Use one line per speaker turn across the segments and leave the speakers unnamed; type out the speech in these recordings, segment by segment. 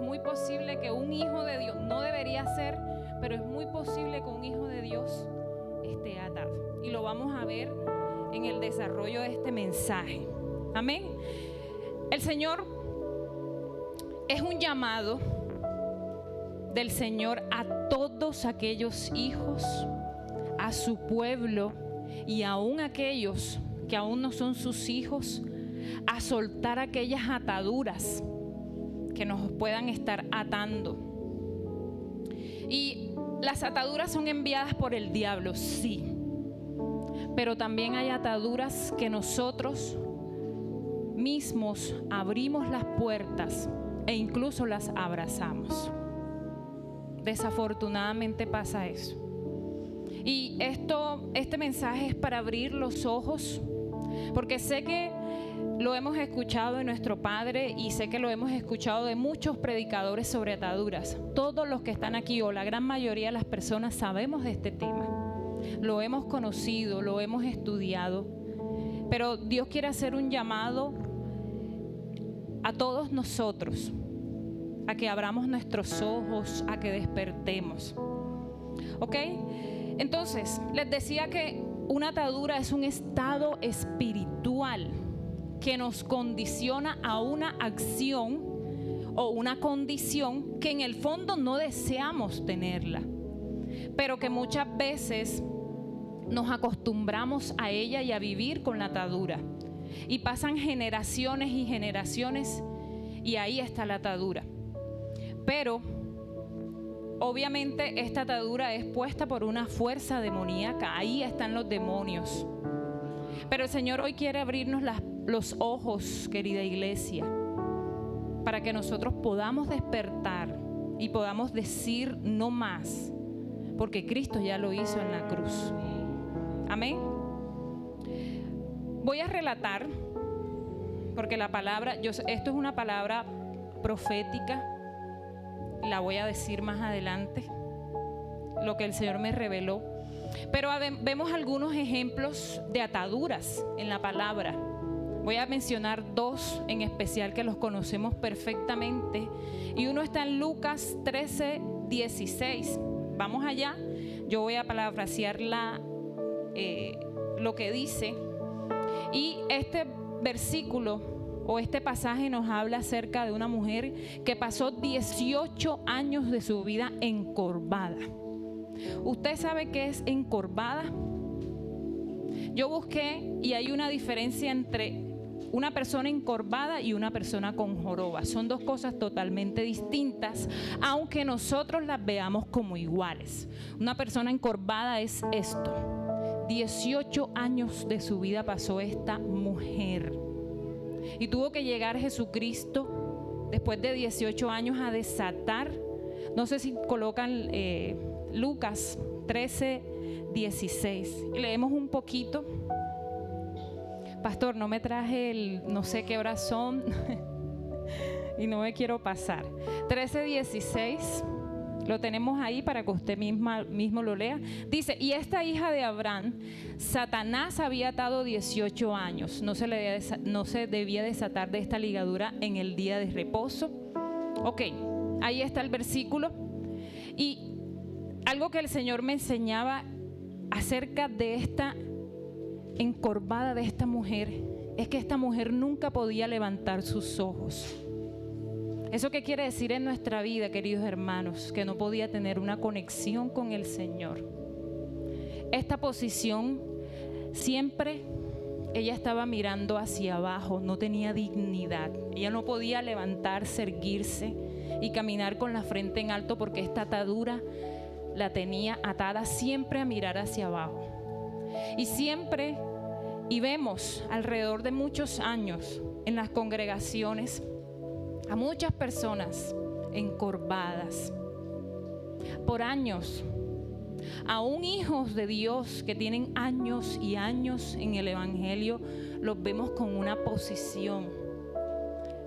muy posible que un hijo de Dios, no debería ser, pero es muy posible que un hijo de Dios esté atado. Y lo vamos a ver en el desarrollo de este mensaje. Amén. El Señor es un llamado del Señor a todos aquellos hijos, a su pueblo y aún aquellos que aún no son sus hijos, a soltar aquellas ataduras que nos puedan estar atando. Y las ataduras son enviadas por el diablo, sí, pero también hay ataduras que nosotros mismos abrimos las puertas e incluso las abrazamos. Desafortunadamente pasa eso. Y este mensaje es para abrir los ojos, porque sé que lo hemos escuchado de nuestro Padre y sé que lo hemos escuchado de muchos predicadores sobre ataduras. Todos los que están aquí, o la gran mayoría de las personas, sabemos de este tema. Lo hemos conocido, lo hemos estudiado. Pero Dios quiere hacer un llamado a todos nosotros, a que abramos nuestros ojos, a que despertemos. ¿Ok? Entonces, les decía que una atadura es un estado espiritual que nos condiciona a una acción o una condición que en el fondo no deseamos tenerla, pero que muchas veces nos acostumbramos a ella y a vivir con la atadura. Y pasan generaciones y generaciones y ahí está la atadura. Pero obviamente esta atadura es puesta por una fuerza demoníaca. Ahí están los demonios. Pero el Señor hoy quiere abrirnos los ojos, querida iglesia, para que nosotros podamos despertar y podamos decir no más, porque Cristo ya lo hizo en la cruz. Amén. Voy a relatar, porque la palabra, esto es una palabra profética, la voy a decir más adelante, lo que el Señor me reveló. Pero vemos algunos ejemplos de ataduras en la palabra. Voy a mencionar dos en especial que los conocemos perfectamente. Y uno está en Lucas 13:16. Vamos allá. Yo voy a parafrasear lo que dice. Y este versículo o este pasaje nos habla acerca de una mujer que pasó 18 años de su vida encorvada. ¿Usted sabe qué es encorvada? Yo busqué y hay una diferencia entre una persona encorvada y una persona con joroba. Son dos cosas totalmente distintas, aunque nosotros las veamos como iguales. Una persona encorvada es esto. 18 años de su vida pasó esta mujer. Y tuvo que llegar Jesucristo después de 18 años a desatar. No sé si colocan Lucas 13:16. Y leemos un poquito. Pastor, no me traje no sé qué horas son y no me quiero pasar. 13:16. Lo tenemos ahí para que usted mismo lo lea. Dice, y esta hija de Abraham, Satanás había atado 18 años. No se debía desatar de esta ligadura en el día de reposo. Ok, ahí está el versículo. Y algo que el Señor me enseñaba acerca de esta encorvada de esta mujer, es que esta mujer nunca podía levantar sus ojos. ¿Eso qué quiere decir en nuestra vida, queridos hermanos? Que no podía tener una conexión con el Señor. Esta posición, siempre ella estaba mirando hacia abajo, no tenía dignidad. Ella no podía levantarse, erguirse y caminar con la frente en alto, porque esta atadura la tenía atada siempre a mirar hacia abajo. Y vemos alrededor de muchos años en las congregaciones a muchas personas encorvadas por años, aún hijos de Dios que tienen años y años en el Evangelio, los vemos con una posición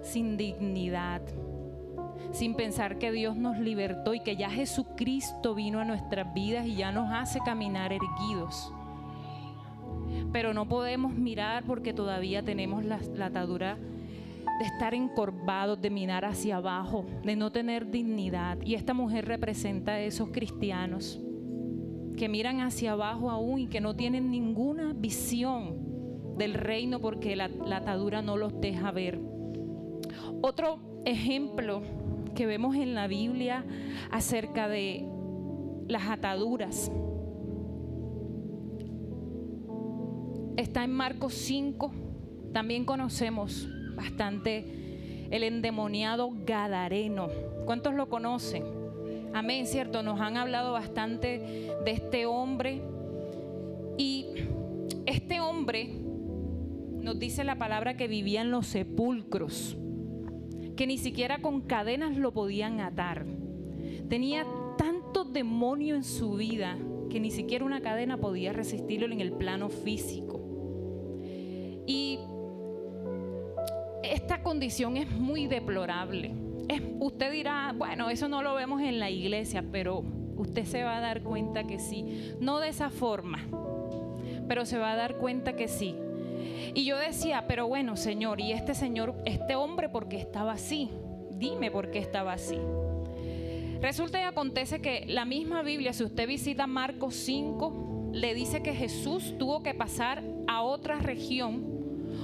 sin dignidad, sin pensar que Dios nos libertó y que ya Jesucristo vino a nuestras vidas y ya nos hace caminar erguidos. Pero no podemos mirar porque todavía tenemos la atadura de estar encorvados, de mirar hacia abajo, de no tener dignidad. Y esta mujer representa a esos cristianos que miran hacia abajo aún y que no tienen ninguna visión del reino porque la atadura no los deja ver. Otro ejemplo que vemos en la Biblia acerca de las ataduras está en Marcos 5. También conocemos bastante el endemoniado Gadareno. ¿Cuántos lo conocen? Amén, ¿cierto? Nos han hablado bastante de este hombre. Y este hombre, nos dice la palabra, que vivía en los sepulcros, que ni siquiera con cadenas lo podían atar. Tenía tantos demonios en su vida que ni siquiera una cadena podía resistirlo en el plano físico. Y esta condición es muy deplorable. Usted dirá, bueno, eso no lo vemos en la iglesia, pero usted se va a dar cuenta que sí. No de esa forma, pero se va a dar cuenta que sí. Y yo decía, pero bueno, Señor, ¿y este hombre por qué estaba así? Dime por qué estaba así. Resulta y acontece que la misma Biblia, si usted visita Marcos 5, le dice que Jesús tuvo que pasar a otra región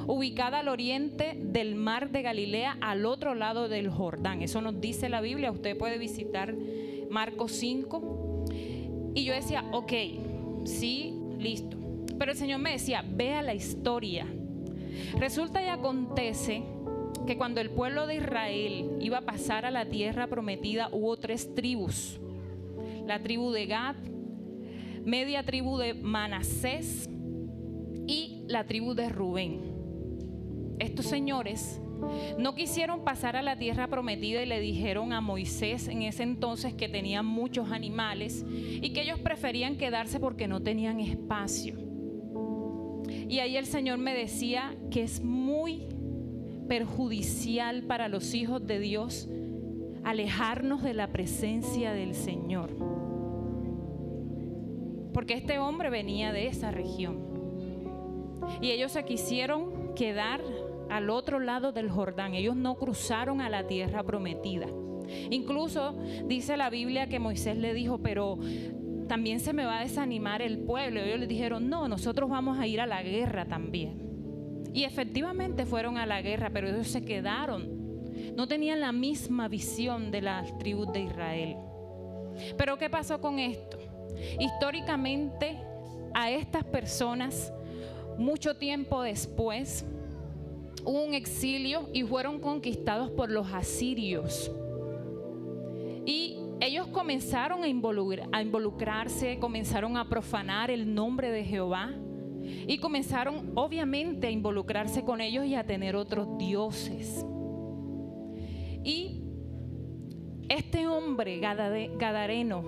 ubicada al oriente del mar de Galilea, al otro lado del Jordán. Eso nos dice la Biblia. Usted puede visitar Marcos 5. Y yo decía, ok, sí, listo. Pero el Señor me decía, vea la historia. Resulta y acontece que cuando el pueblo de Israel iba a pasar a la tierra prometida, hubo 3 tribus. La tribu de Gad, media tribu de Manasés y la tribu de Rubén. Estos señores no quisieron pasar a la tierra prometida y le dijeron a Moisés en ese entonces que tenían muchos animales y que ellos preferían quedarse porque no tenían espacio. Y ahí el Señor me decía que es muy perjudicial para los hijos de Dios alejarnos de la presencia del Señor, porque este hombre venía de esa región y ellos se quisieron quedar al otro lado del Jordán. Ellos no cruzaron a la tierra prometida. Incluso dice la Biblia que Moisés le dijo, pero también se me va a desanimar el pueblo. Ellos le dijeron, no, nosotros vamos a ir a la guerra también. Y efectivamente fueron a la guerra, pero ellos se quedaron. No tenían la misma visión de las tribus de Israel. Pero ¿qué pasó con esto? Históricamente, a estas personas, mucho tiempo después, hubo un exilio y fueron conquistados por los asirios. Y ellos comenzaron a involucrarse, comenzaron a profanar el nombre de Jehová y comenzaron obviamente a involucrarse con ellos y a tener otros dioses. Y este hombre gadareno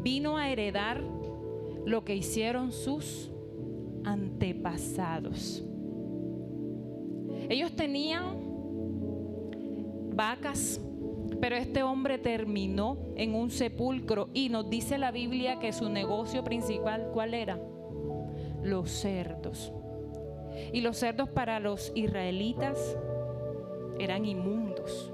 vino a heredar lo que hicieron sus antepasados. Ellos tenían vacas, pero este hombre terminó en un sepulcro y nos dice la Biblia que su negocio principal, ¿cuál era? Los cerdos. Y los cerdos para los israelitas eran inmundos.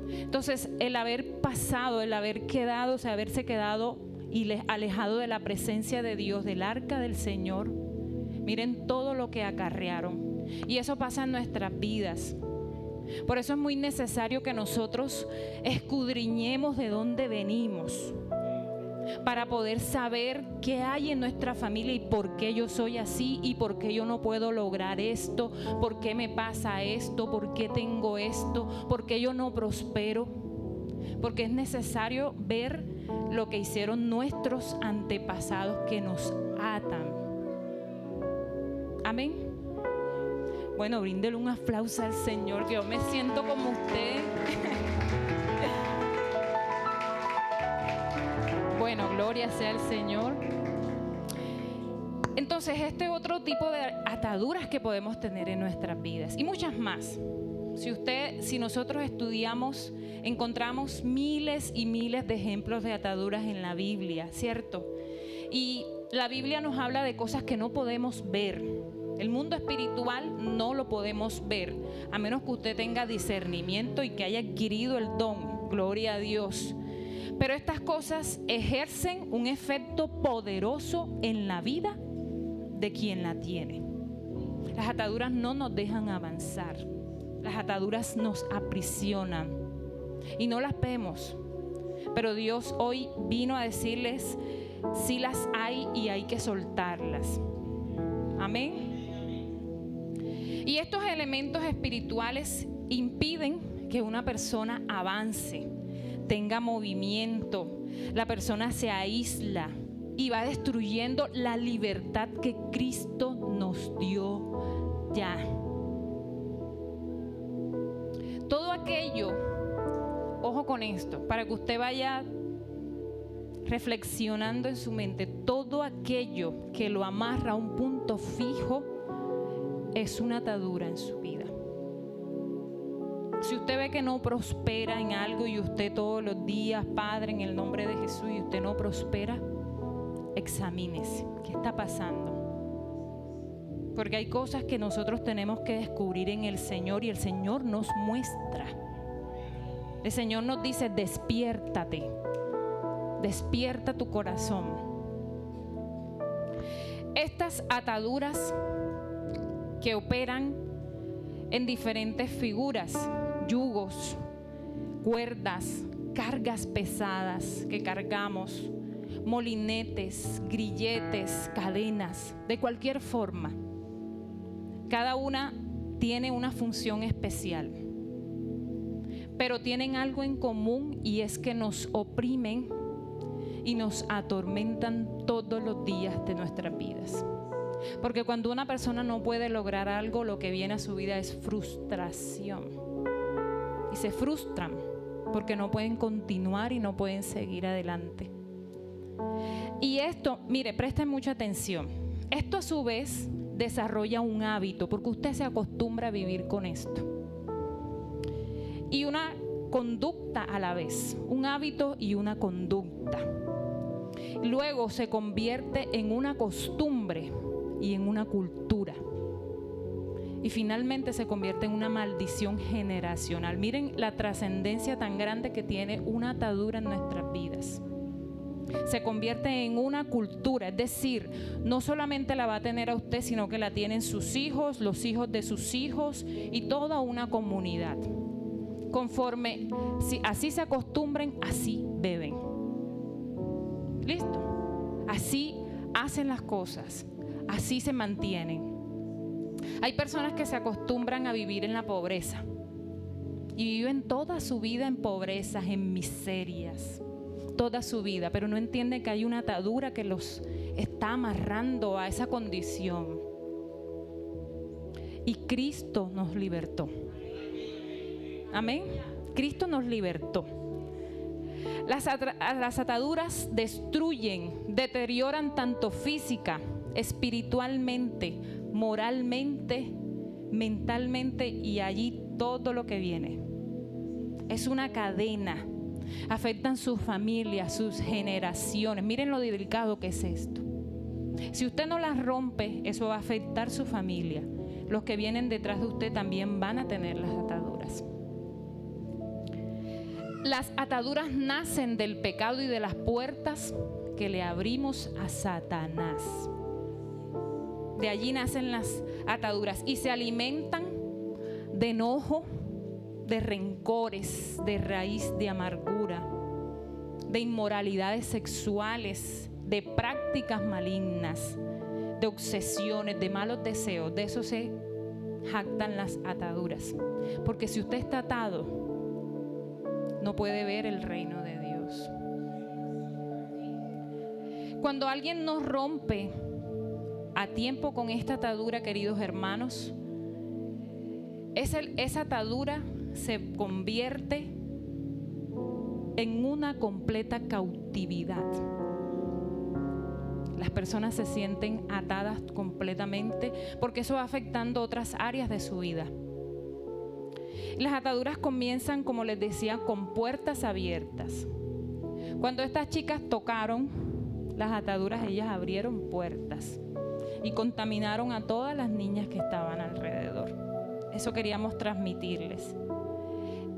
Entonces, el haber pasado, el haber quedado, o sea, haberse quedado y alejado de la presencia de Dios, del arca del Señor, miren todo lo que acarrearon. Y eso pasa en nuestras vidas. Por eso es muy necesario que nosotros escudriñemos de dónde venimos, para poder saber qué hay en nuestra familia y por qué yo soy así y por qué yo no puedo lograr esto, por qué me pasa esto, por qué tengo esto, por qué yo no prospero. Porque es necesario ver lo que hicieron nuestros antepasados que nos atan. Amén. Bueno, bríndele un aplauso al Señor, que yo me siento como usted. Bueno, gloria sea al Señor. Entonces, este otro tipo de ataduras que podemos tener en nuestras vidas y muchas más. Si nosotros estudiamos, encontramos miles y miles de ejemplos de ataduras en la Biblia, ¿cierto? Y la Biblia nos habla de cosas que no podemos ver, El mundo espiritual no lo podemos ver, a menos que usted tenga discernimiento y que haya adquirido el don, gloria a Dios. Pero estas cosas ejercen un efecto poderoso en la vida de quien la tiene. Las ataduras no nos dejan avanzar. Las ataduras nos aprisionan y no las vemos. Pero Dios hoy vino a decirles, sí las hay y hay que soltarlas. Amén. Y estos elementos espirituales impiden que una persona avance, tenga movimiento. La persona se aísla y va destruyendo la libertad que Cristo nos dio ya. Todo aquello, ojo con esto, para que usted vaya reflexionando en su mente, todo aquello que lo amarra a un punto fijo es una atadura en su vida. Si usted ve que no prospera en algo y usted todos los días, Padre, en el nombre de Jesús, y usted no prospera, examínese. ¿Qué está pasando? Porque hay cosas que nosotros tenemos que descubrir en el Señor y el Señor nos muestra. El Señor nos dice, despiértate, despierta tu corazón. Estas ataduras que operan en diferentes figuras, yugos, cuerdas, cargas pesadas que cargamos, molinetes, grilletes, cadenas, de cualquier forma. Cada una tiene una función especial, pero tienen algo en común y es que nos oprimen y nos atormentan todos los días de nuestras vidas. Porque cuando una persona no puede lograr algo, lo que viene a su vida es frustración. Y se frustran porque no pueden continuar y no pueden seguir adelante. Y esto, mire, presten mucha atención. Esto a su vez desarrolla un hábito, porque usted se acostumbra a vivir con esto. Y una conducta a la vez, un hábito y una conducta. Luego se convierte en una costumbre y en una cultura. Y finalmente se convierte en una maldición generacional. Miren la trascendencia tan grande que tiene una atadura en nuestras vidas. Se convierte en una cultura, es decir, no solamente la va a tener a usted, sino que la tienen sus hijos, los hijos de sus hijos y toda una comunidad. Conforme, si así se acostumbren, así beben. ¿Listo? Así hacen las cosas. Así se mantienen. Hay personas que se acostumbran a vivir en la pobreza y viven toda su vida en pobrezas, en miserias, toda su vida, pero no entienden que hay una atadura que los está amarrando a esa condición. Y Cristo nos libertó. Amén. Cristo nos libertó. Las ataduras destruyen, deterioran tanto física, espiritualmente, moralmente, mentalmente y allí todo lo que viene. Es una cadena. Afectan sus familias, sus generaciones. Miren lo delicado que es esto. Si usted no las rompe, eso va a afectar su familia. Los que vienen detrás de usted también van a tener las ataduras. Las ataduras nacen del pecado y de las puertas que le abrimos a Satanás. De allí nacen las ataduras y se alimentan de enojo, de rencores, de raíz de amargura, de inmoralidades sexuales, de prácticas malignas, de obsesiones, de malos deseos. De eso se jactan las ataduras. Porque si usted está atado, no puede ver el reino de Dios. Cuando alguien nos rompe a tiempo con esta atadura, queridos hermanos, esa atadura se convierte en una completa cautividad. Las personas se sienten atadas completamente porque eso va afectando otras áreas de su vida. Las ataduras comienzan, como les decía, con puertas abiertas. Cuando estas chicas tocaron las ataduras, ellas abrieron puertas. y contaminaron a todas las niñas que estaban alrededor. Eso queríamos transmitirles.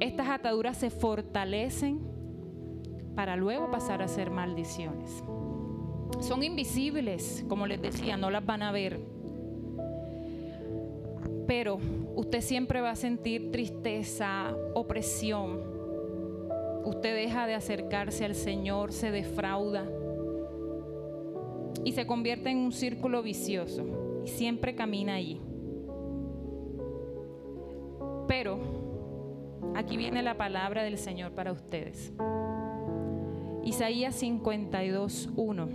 Estas ataduras se fortalecen para luego pasar a ser maldiciones. Son invisibles, como les decía, no las van a ver. Pero usted siempre va a sentir tristeza, opresión. Usted deja de acercarse al Señor, se defrauda y se convierte en un círculo vicioso y siempre camina allí. Pero aquí viene la palabra del Señor para ustedes. Isaías 52:1.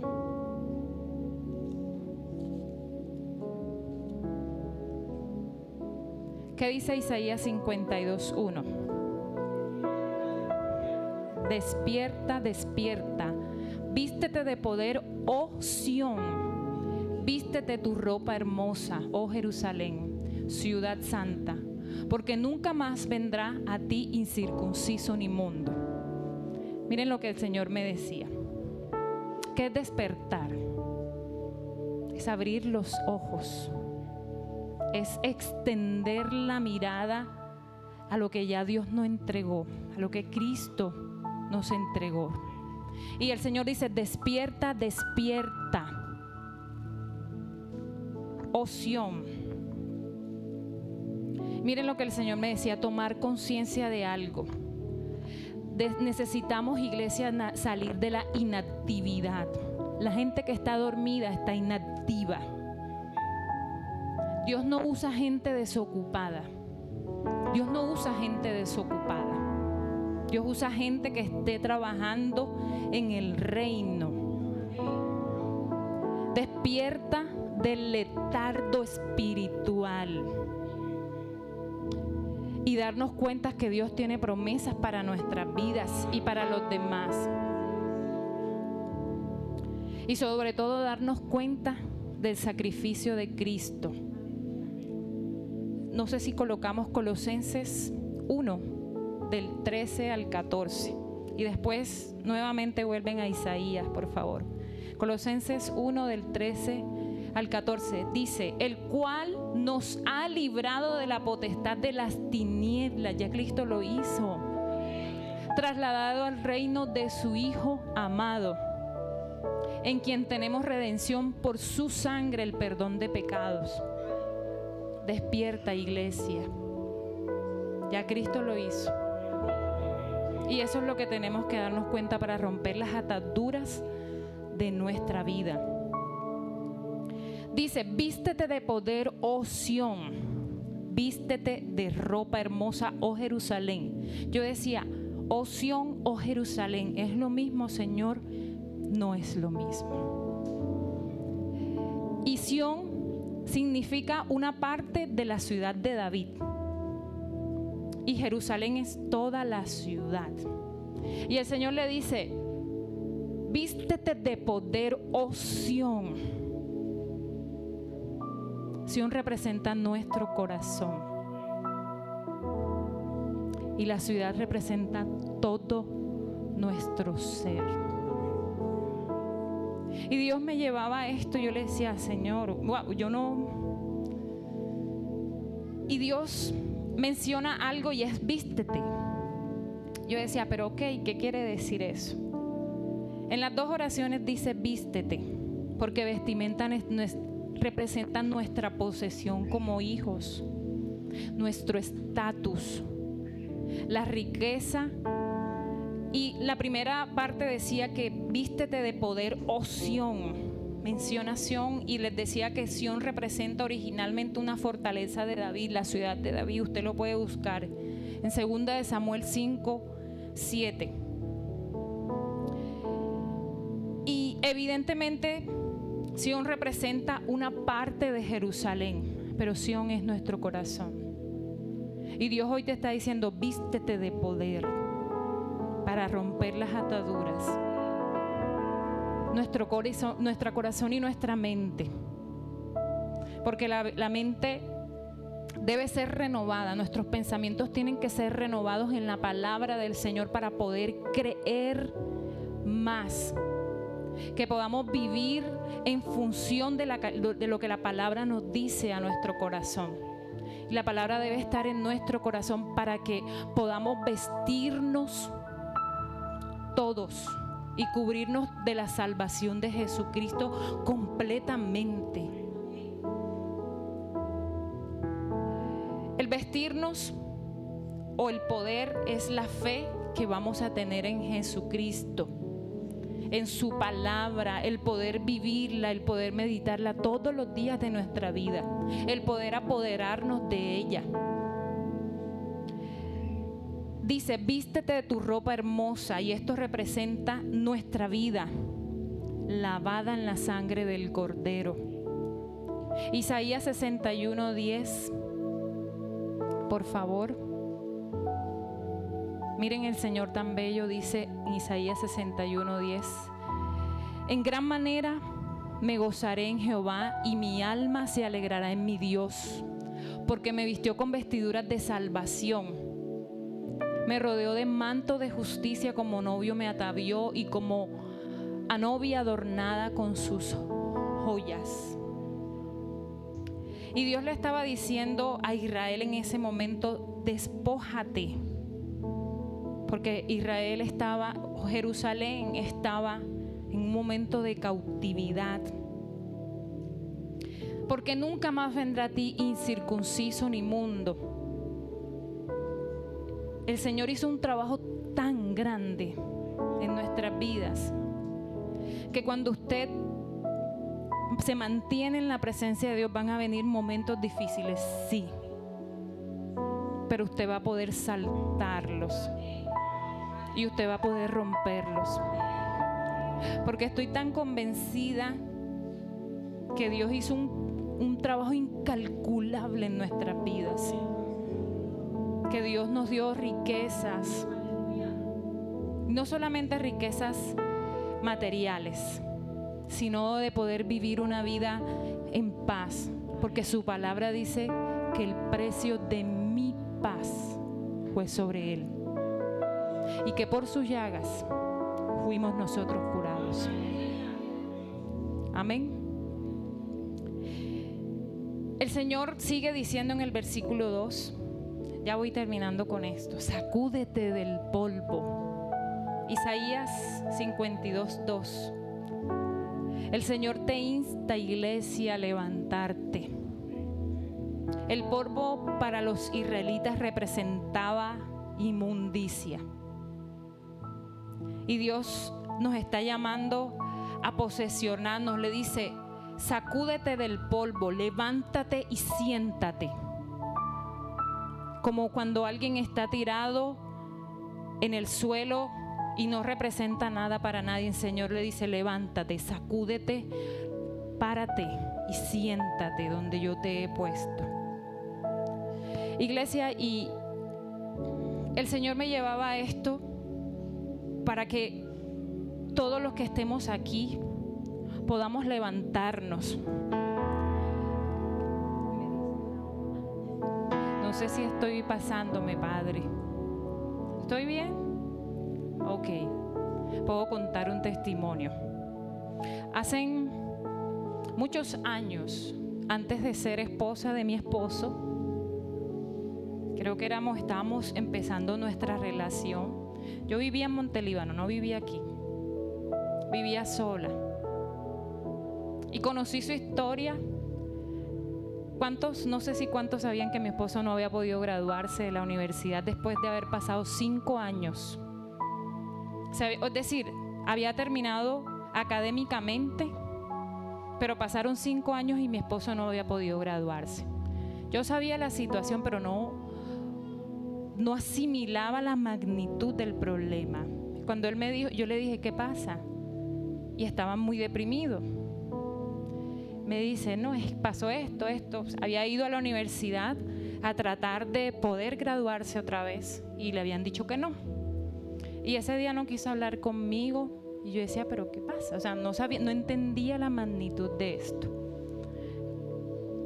¿Qué dice Isaías 52:1? Despierta, despierta, vístete de poder, oh Sión, vístete tu ropa hermosa, oh Jerusalén, ciudad santa, porque nunca más vendrá a ti incircunciso ni inmundo. Miren lo que el Señor me decía. ¿Qué es despertar? Es abrir los ojos, es extender la mirada a lo que ya Dios nos entregó, a lo que Cristo nos entregó. Y el Señor dice: despierta, despierta, oh Sión. Miren lo que el Señor me decía: tomar conciencia de algo. Necesitamos, iglesia, salir de la inactividad. La gente que está dormida está inactiva. Dios no usa gente desocupada. Dios no usa gente desocupada. Dios usa gente que esté trabajando en el reino. Despierta del letargo espiritual y darnos cuenta que Dios tiene promesas para nuestras vidas y para los demás. Y sobre todo darnos cuenta del sacrificio de Cristo. No sé si colocamos Colosenses 1, del 13 al 14. Y después nuevamente vuelven a Isaías, por favor. Colosenses 1, del 13 al 14. Dice: el cual nos ha librado de la potestad de las tinieblas. Ya Cristo lo hizo. Trasladado al reino de su Hijo amado, en quien tenemos redención por su sangre, el perdón de pecados. Despierta, iglesia. Ya Cristo lo hizo. Y eso es lo que tenemos que darnos cuenta para romper las ataduras de nuestra vida. Dice: vístete de poder, oh Sión, vístete de ropa hermosa, oh Jerusalén. Yo decía, oh Sión, oh Jerusalén, ¿es lo mismo, Señor? No es lo mismo. Y Sión significa una parte de la ciudad de David. Y Jerusalén es toda la ciudad. Y el Señor le dice: vístete de poder, oh Sión. Sión representa nuestro corazón. Y la ciudad representa todo nuestro ser. Y Dios me llevaba a esto. Yo le decía: Señor, wow, yo no. Y Dios menciona algo y es vístete. Yo decía, pero ok, ¿qué quiere decir eso? En las dos oraciones dice vístete, porque vestimenta representan nuestra posesión como hijos, nuestro estatus, la riqueza. Y la primera parte decía que vístete de poder, oh Sión. Menciona Sión y les decía que Sión representa originalmente una fortaleza de David, la ciudad de David. Usted lo puede buscar en 2 de Samuel 5:7. Y evidentemente Sión representa una parte de Jerusalén, pero Sión es nuestro corazón. Y Dios hoy te está diciendo: vístete de poder para romper las ataduras. Nuestro corazón y nuestra mente. Porque la mente debe ser renovada. Nuestros pensamientos tienen que ser renovados en la palabra del Señor para poder creer más. Que podamos vivir en función de lo que la palabra nos dice a nuestro corazón. Y la palabra debe estar en nuestro corazón para que podamos vestirnos todos y cubrirnos de la salvación de Jesucristo completamente. El vestirnos o el poder es la fe que vamos a tener en Jesucristo, en su palabra, el poder vivirla, el poder meditarla todos los días de nuestra vida, el poder apoderarnos de ella. Dice, vístete de tu ropa hermosa, y esto representa nuestra vida, lavada en la sangre del Cordero. Isaías 61:10, por favor. Miren el Señor tan bello, dice en Isaías 61:10. En gran manera me gozaré en Jehová, y mi alma se alegrará en mi Dios, porque me vistió con vestiduras de salvación. Me rodeó de manto de justicia, como novio me atavió, y como a novia adornada con sus joyas. Y Dios le estaba diciendo a Israel en ese momento, despójate. Porque Israel estaba, Jerusalén estaba en un momento de cautividad. Porque nunca más vendrá a ti incircunciso ni inmundo. El Señor hizo un trabajo tan grande en nuestras vidas, que cuando usted se mantiene en la presencia de Dios, van a venir momentos difíciles, sí, pero usted va a poder saltarlos y usted va a poder romperlos, porque estoy tan convencida que Dios hizo un trabajo incalculable en nuestras vidas, que Dios nos dio riquezas, no solamente riquezas materiales, sino de poder vivir una vida en paz, porque su palabra dice que el precio de mi paz fue sobre Él, y que por sus llagas fuimos nosotros curados. Amén. El Señor sigue diciendo en el versículo 2, ya voy terminando con esto, sacúdete del polvo. Isaías 52:2. El Señor te insta, iglesia, a levantarte. El polvo para los israelitas representaba inmundicia. Y Dios nos está llamando a posesionarnos. Le dice, sacúdete del polvo, levántate y siéntate. Como cuando alguien está tirado en el suelo y no representa nada para nadie, el Señor le dice, levántate, sacúdete, párate y siéntate donde yo te he puesto. Iglesia, y el Señor me llevaba a esto para que todos los que estemos aquí podamos levantarnos. No sé si estoy pasándome, Padre. ¿Estoy bien? Ok. Puedo contar un testimonio. Hace muchos años, antes de ser esposa de mi esposo, creo que estábamos empezando nuestra relación. Yo vivía en Montelíbano, no vivía aquí. Vivía sola. Y conocí su historia. No sé si cuántos sabían que mi esposo no había podido graduarse de la universidad después de haber pasado 5 años. Es decir, había terminado académicamente, pero pasaron 5 años y mi esposo no había podido graduarse. Yo sabía la situación, pero no asimilaba la magnitud del problema. Cuando él me dijo, yo le dije, ¿qué pasa? Y estaba muy deprimido. Me dice, no, pasó esto. Había ido a la universidad a tratar de poder graduarse otra vez y le habían dicho que no. Y ese día no quiso hablar conmigo y yo decía, ¿pero qué pasa? O sea, no entendía la magnitud de esto.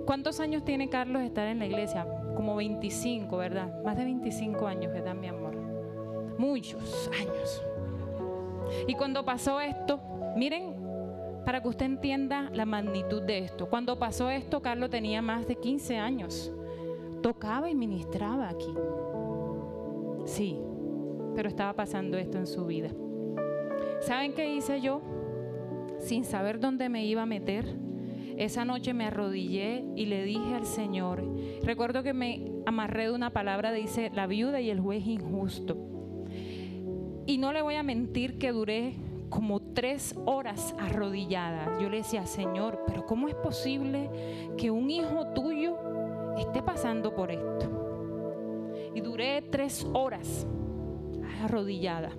¿Cuántos años tiene Carlos estar en la iglesia? Como 25, ¿verdad? Más de 25 años, ¿verdad, mi amor? Muchos años. Y cuando pasó esto, miren, para que usted entienda la magnitud de esto. Cuando pasó esto, Carlos tenía más de 15 años. Tocaba y ministraba aquí. Sí, pero estaba pasando esto en su vida. ¿Saben qué hice yo? Sin saber dónde me iba a meter, esa noche me arrodillé y le dije al Señor, recuerdo que me amarré de una palabra, dice, la viuda y el juez injusto. Y no le voy a mentir que duré como 3 horas arrodillada. Yo le decía, Señor, pero ¿cómo es posible que un hijo tuyo esté pasando por esto? Y duré 3 horas arrodillada.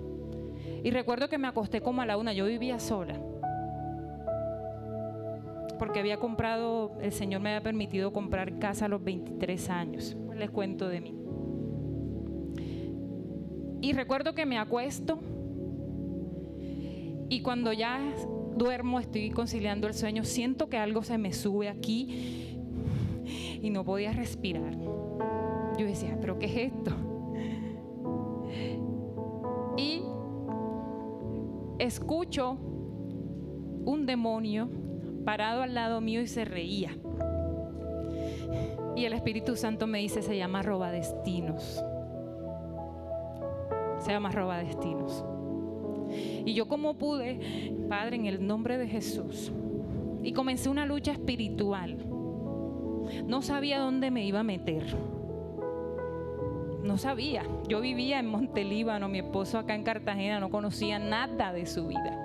Y recuerdo que me acosté como a la 1, yo vivía sola. Porque había comprado, el Señor me había permitido comprar casa a los 23 años. Pues les cuento de mí. Y recuerdo que me acuesto y cuando ya duermo, estoy conciliando el sueño, siento que algo se me sube aquí y no podía respirar. Yo decía, ¿pero qué es esto? Y escucho un demonio parado al lado mío y se reía. Y el Espíritu Santo me dice, se llama robadestinos. Se llama robadestinos. Y yo como pude, Padre, en el nombre de Jesús. Y comencé una lucha espiritual. No sabía dónde me iba a meter. No sabía. Yo vivía en Montelíbano, mi esposo acá en Cartagena, no conocía nada de su vida.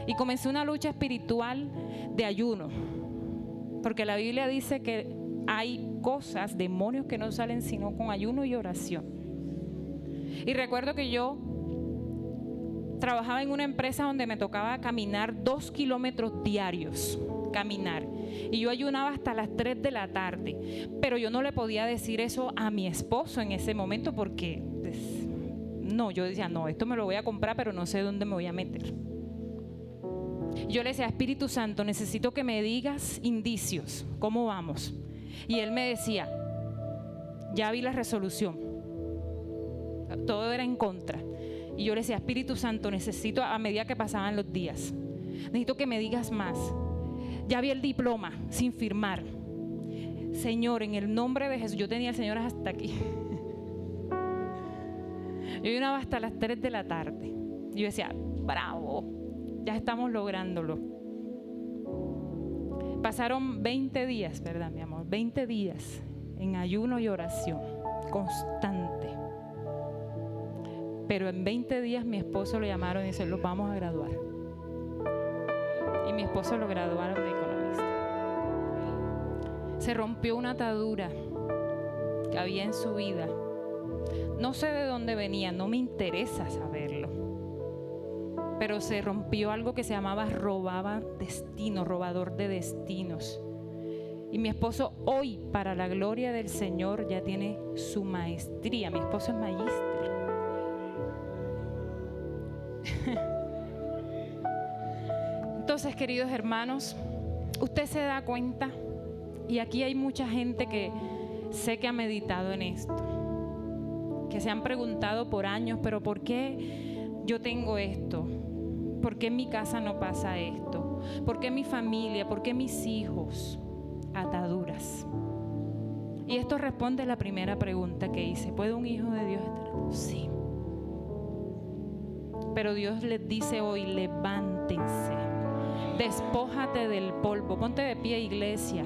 Y comencé una lucha espiritual de ayuno. Porque la Biblia dice que hay cosas, demonios que no salen sino con ayuno y oración. Y recuerdo que yo trabajaba en una empresa donde me tocaba caminar 2 kilómetros diarios, caminar. Y yo ayunaba hasta las 3 de la tarde. Pero yo no le podía decir eso a mi esposo en ese momento porque, pues, no, yo decía, no, esto me lo voy a comprar, pero no sé dónde me voy a meter. Yo le decía, Espíritu Santo, necesito que me digas indicios, ¿cómo vamos? Y él me decía, ya vi la resolución. Todo era en contra. Y yo le decía, Espíritu Santo, necesito, a medida que pasaban los días, necesito que me digas más. Ya vi el diploma sin firmar. Señor, en el nombre de Jesús, yo tenía al Señor hasta aquí. Yo ayunaba hasta las 3 de la tarde. Y yo decía, bravo, ya estamos lográndolo. Pasaron 20 días, ¿verdad, mi amor? 20 días en ayuno y oración constante. Pero en 20 días mi esposo lo llamaron y dice, los vamos a graduar. Y mi esposo lo graduaron de economista. Se rompió una atadura que había en su vida. No sé de dónde venía, no me interesa saberlo. Pero se rompió algo que se llamaba robador de destinos. Y mi esposo hoy, para la gloria del Señor, ya tiene su maestría. Mi esposo es magíster. Entonces, queridos hermanos, usted se da cuenta, y aquí hay mucha gente que sé que ha meditado en esto, que se han preguntado por años, pero ¿por qué yo tengo esto? ¿Por qué en mi casa no pasa esto? ¿Por qué mi familia? ¿Por qué mis hijos? Ataduras. Y esto responde a la primera pregunta que hice. ¿Puede un hijo de Dios estar atado? Sí. Pero Dios les dice hoy, levántense, despójate del polvo, ponte de pie, iglesia.